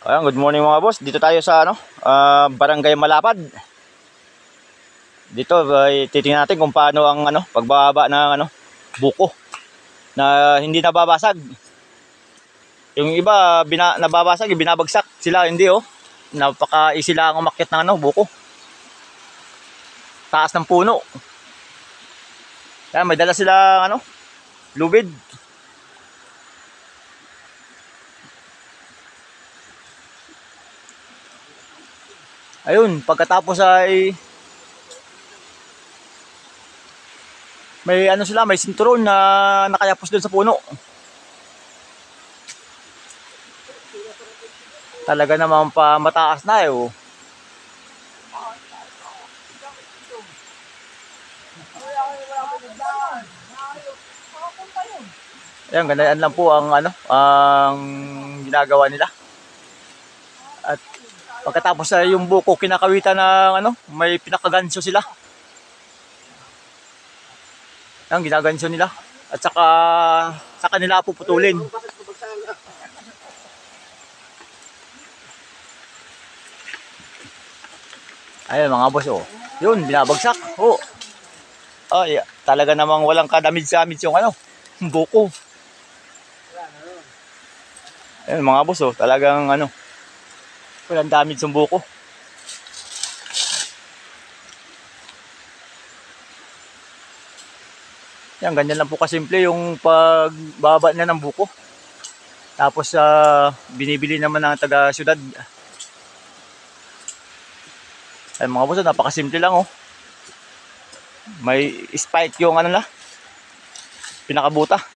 Ayan, good morning mga boss. Dito tayo sa Barangay Malapad. Dito titingnan natin kung paano ang pagbababa ng buko na hindi nababasag. Yung iba nababasag, binabagsak sila, hindi oh. Napaka-easy lang umakyat ng buko. Taas ng puno. Ayan, may dala sila lubid. Ayun, pagkatapos ay may may sinturon na nakayapos doon sa puno. Talaga naman pa mataas na oh. Ayan, ganyan lang po ang ang ginagawa nila. At pagkatapos ay yung buko kinakawitan ng may pinakaganso sila. Ayan, ginaganso nila. At sa kanila puputulin. Ayun mga boss oh. Yun, binabagsak. Oh. Ay, talaga namang walang kadamid-samid yung buko. Ayun mga boss oh, talagang walang damage yung buko. Yan, ganyan lang po kasimple yung pagbaba na ng buko. Tapos binibili naman ng taga syudad. Ay mga boss, napakasimple lang oh. May spike yung pinakabuta.